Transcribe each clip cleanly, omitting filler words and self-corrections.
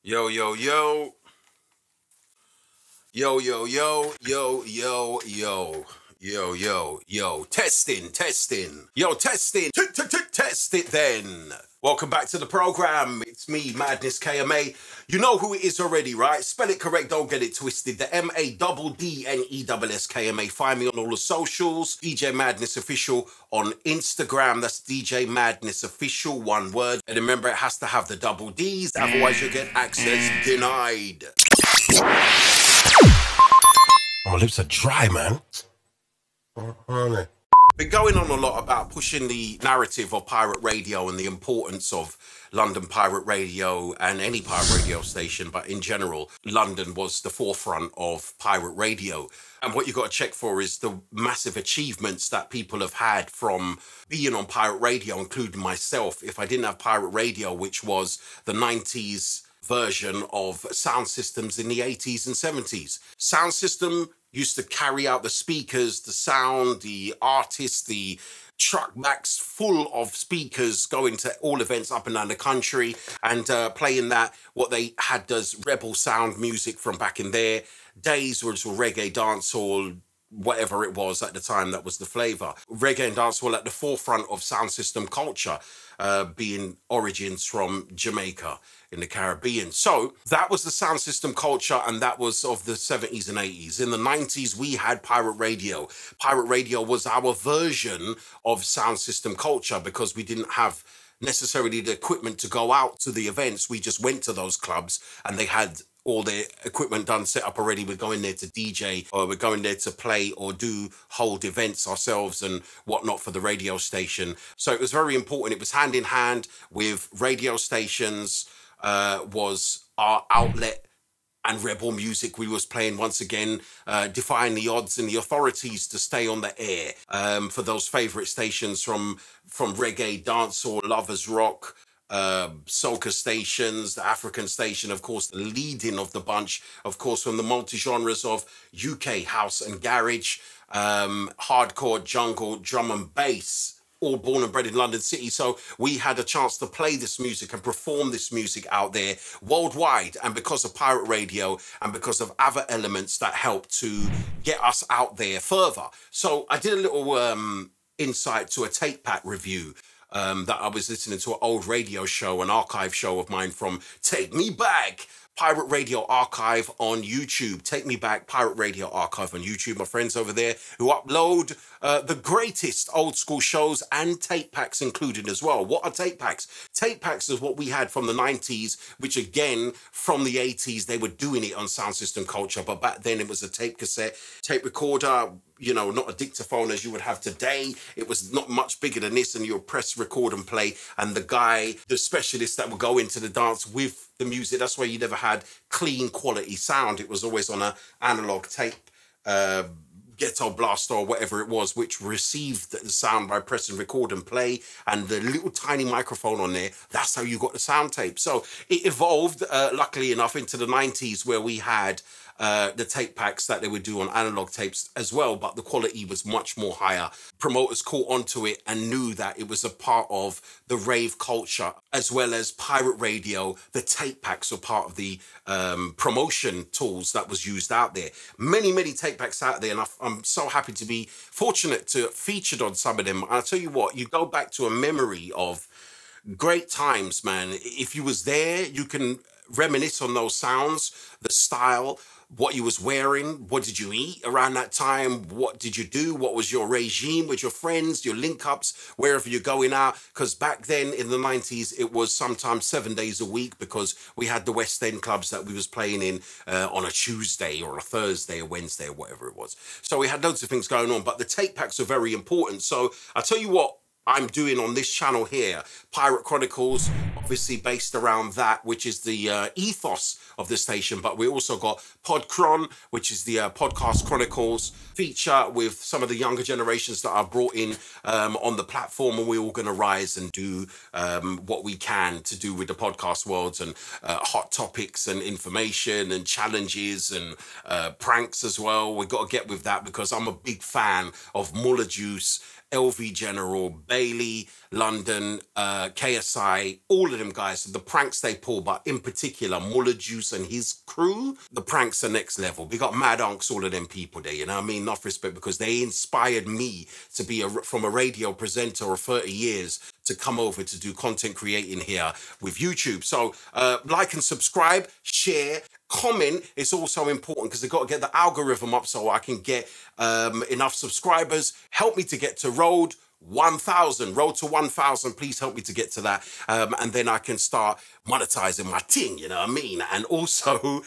Yo, yo, yo. Yo, yo, yo, yo, yo, yo. Yo, yo, yo. Testing, testing. Yo, testing. Test it then. Welcome back to the program. It's me, Madness KMA. You know who it is already, right? Spell it correct, don't get it twisted. The MADDNESS Find me on all the socials. DJ Madness Official on Instagram. That's DJ Madness Official, one word. And remember, it has to have the double Ds, otherwise you'll get access denied. Oh, my lips are dry, man. Been going on a lot about pushing the narrative of pirate radio and the importance of London pirate radio and any pirate radio station, but in general, London was the forefront of pirate radio. And what you got to check for is the massive achievements that people have had from being on pirate radio, including myself. If I didn't have pirate radio, which was the 90s version of sound systems in the 80s and 70s. Sound system used to carry out the speakers, the sound, the artists, the truck backs full of speakers going to all events up and down the country and playing that, what they had as rebel sound music from back in their days, which was reggae, dancehall, whatever it was at the time, that was the flavour. Reggae and dancehall at the forefront of sound system culture, being origins from Jamaica in the Caribbean. So that was the sound system culture, and that was of the 70s and 80s. In the 90s, we had pirate radio. Pirate radio was our version of sound system culture because we didn't have necessarily the equipment to go out to the events. We just went to those clubs and they had all their equipment done, set up already. We're going there to DJ, or we're going there to play or hold events ourselves and whatnot for the radio station. So it was very important. It was hand in hand with radio stations, was our outlet, and rebel music we was playing once again, defying the odds and the authorities to stay on the air for those favourite stations from reggae, dancehall, lovers rock, soca stations, the African station, of course, the leading of the bunch, of course, from the multi-genres of UK house and garage, hardcore, jungle, drum and bass, all born and bred in London City. So we had a chance to play this music and perform this music out there worldwide. And because of pirate radio and because of other elements that helped to get us out there further. So I did a little insight to a tape pack review that I was listening to, an old radio show, an archive show of mine from Take Me Back, Pirate Radio Archive on YouTube. Take Me Back, Pirate Radio Archive on YouTube. My friends over there who upload the greatest old school shows and tape packs included as well. What are tape packs? Tape packs is what we had from the 90s, which again, from the 80s, they were doing it on sound system culture. But back then it was a tape cassette, tape recorder, you know, not a dictaphone as you would have today. It was not much bigger than this, and you'll press record and play. And the guy, the specialist that would go into the dance with the music, that's why you never had clean quality sound. It was always on an analog tape, ghetto blaster or whatever it was, which received the sound by pressing record and play, and the little tiny microphone on there. That's how you got the sound tape. So it evolved, luckily enough, into the 90s, where we had the tape packs that they would do on analog tapes as well, but the quality was much more higher. Promoters caught onto it and knew that it was a part of the rave culture, as well as pirate radio. The tape packs were part of the promotion tools that was used out there. Many, many tape packs out there, and I'm so happy to be fortunate to featured on some of them. And I'll tell you what, you go back to a memory of great times, man. If you was there, you can reminisce on those sounds, the style, what you was wearing, what did you eat around that time, what did you do, what was your regime with your friends, your link-ups, wherever you're going out. Because back then in the 90s, it was sometimes 7 days a week, because we had the West End clubs that we was playing in on a Tuesday or a Thursday or Wednesday or whatever it was. So we had loads of things going on, but the tape packs are very important. So I'll tell you what I'm doing on this channel here, Pirate Chronicles, obviously based around that, which is the ethos of the station. But we also got Chron, which is the podcast chronicles feature with some of the younger generations that are brought in on the platform, and we're all going to rise and do what we can to do with the podcast worlds, and hot topics and information and challenges and pranks as well. We've got to get with that, because I'm a big fan of Muller Juice LV General, Bailey, London, KSI, all of them guys, the pranks they pull, but in particular, Muller Juice and his crew, the pranks are next level. We got Mad Unks, all of them people there, you know what I mean? Enough respect, because they inspired me to be from a radio presenter of 30 years to come over to do content creating here with YouTube. So like and subscribe, share, comment. It's also important because they've got to get the algorithm up so I can get enough subscribers. Help me to get to road to 1,000. Please help me to get to that. And then I can start monetizing my thing, you know what I mean? And also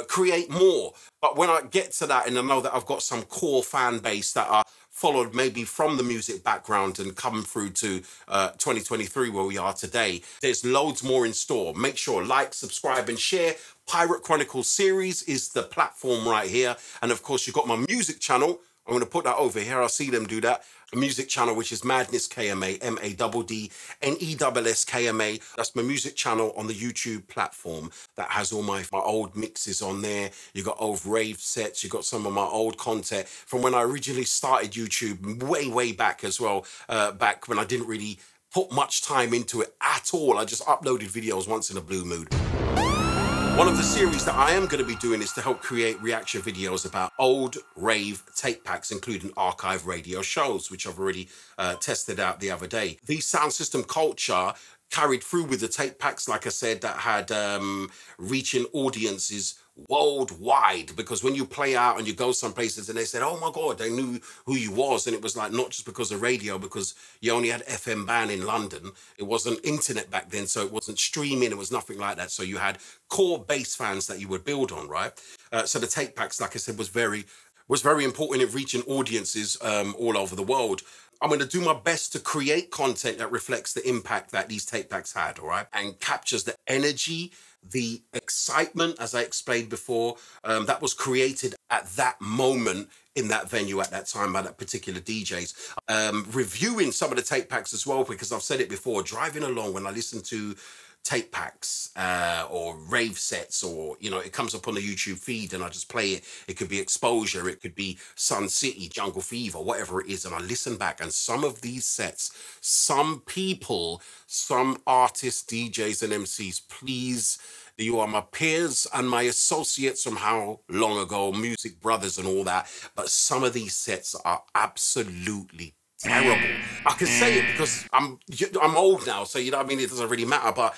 create more. But when I get to that and I know that I've got some core fan base that are followed maybe from the music background and come through to 2023 where we are today, there's loads more in store. Make sure like, subscribe and share. Pirate Chronicles series is the platform right here. And of course, you've got my music channel. I'm going to put that over here. I'll see them do that. A music channel, which is Madness KMA, MADDNESS KMA. That's my music channel on the YouTube platform that has all my old mixes on there. You got old Rave Sets. You got some of my old content from when I originally started YouTube way back as well. Back when I didn't really put much time into it at all. I just uploaded videos once in a blue mood. One of the series that I am going to be doing is to help create reaction videos about old rave tape packs, including archive radio shows, which I've already tested out the other day. The sound system culture carried through with the tape packs, like I said, that had reaching audiences worldwide, because when you play out and you go some places and they said, oh my God, they knew who you was. And it was like, not just because of radio, because you only had FM band in London. It wasn't internet back then, so it wasn't streaming. It was nothing like that. So you had core base fans that you would build on, right? So the tape packs, like I said, was very important in reaching audiences all over the world. I'm going to do my best to create content that reflects the impact that these tape packs had, all right? And captures the energy, the excitement, as I explained before, that was created at that moment in that venue at that time by that particular DJs. Reviewing some of the tape packs as well, because I've said it before, driving along when I listen to tape packs or rave sets, or you know, it comes up on the YouTube feed and I just play it. It could be Exposure, it could be Sun City, Jungle Fever, whatever it is, and I listen back, and some of these sets, some people, some artists, DJs and MCs, please, you are my peers and my associates from how long ago, music brothers and all that, but some of these sets are absolutely terrible. I can say it because I'm old now, so you know what I mean, it doesn't really matter, but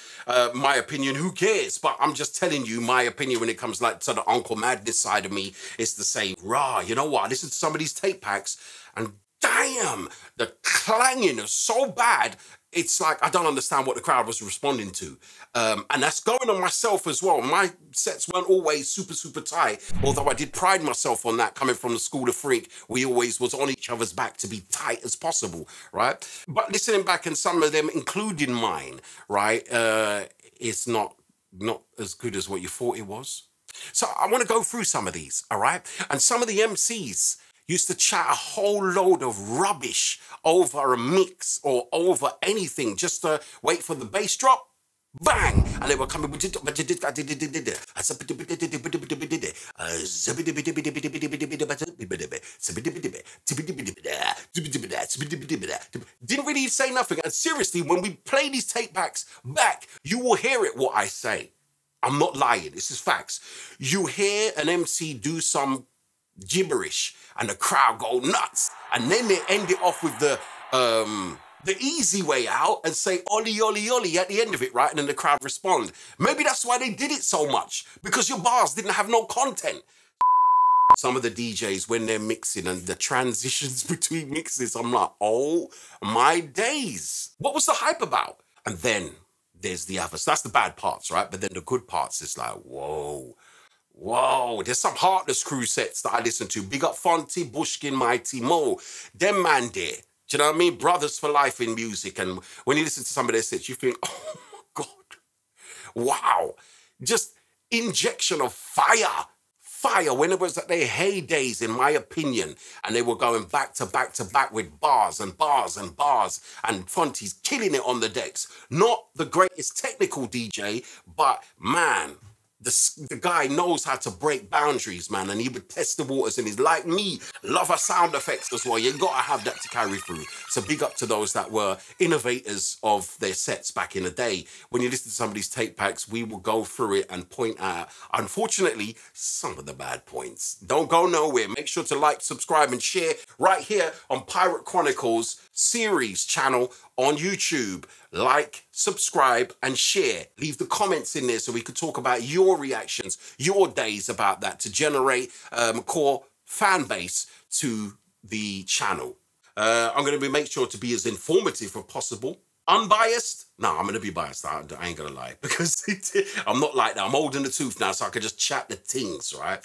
my opinion, who cares? But I'm just telling you my opinion when it comes like to the Uncle Madness side of me. It's the same. Rah, you know what? I listen to some of these tape packs and damn, the clanging is so bad. It's like, I don't understand what the crowd was responding to. And that's going on myself as well. My sets weren't always super tight, although I did pride myself on that, coming from the school of freak. We always was on each other's back to be tight as possible, right? But listening back, and some of them, including mine, right, it's not as good as what you thought it was. So I want to go through some of these, all right? And some of the MCs used to chat a whole load of rubbish over a mix or over anything just to wait for the bass drop. Bang! And they were coming with it. Didn't really say nothing. And seriously, when we play these tape backs back, you will hear it what I say. I'm not lying. This is facts. You hear an MC do some gibberish and the crowd go nuts, and then they end it off with the easy way out and say Ollie, Ollie, Ollie at the end of it, right? And then the crowd respond. Maybe that's why they did it so much, because your bars didn't have no content. Some of the DJs, when they're mixing and the transitions between mixes, I'm like, oh my days. What was the hype about? And then there's the others. That's the bad parts, right? But then the good parts is like, whoa. Whoa, there's some Heartless Crew sets that I listen to. Big up Fonty, Bushkin, Mighty Mo. Them man there. Do you know what I mean? Brothers for life in music. And when you listen to some of their sets, you think, oh my God. Wow. Just injection of fire. Fire when it was at their heydays, in my opinion. And they were going back to back with bars and bars and bars. And Fonty's killing it on the decks. Not the greatest technical DJ, but man, the guy knows how to break boundaries, man, and he would test the waters, and he's like me, love her sound effects as well. You gotta have that to carry through. So big up to those that were innovators of their sets back in the day. When you listen to some of these tape packs, we will go through it and point out, unfortunately, some of the bad points. Don't go nowhere. Make sure to like, subscribe, and share right here on Pirate Chronicles series channel on YouTube. Like, subscribe, and share. Leave the comments in there so we could talk about your reactions, your days about that, to generate core fan base to the channel. I'm going to make sure to be as informative as possible. Unbiased? No, I'm going to be biased. I ain't going to lie, because I'm not like that. I'm old in the tooth now, so I can just chat the things, right?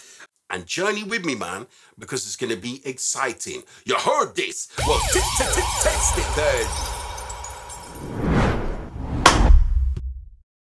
And journey with me, man, because it's going to be exciting. You heard this? Well, test it, bird.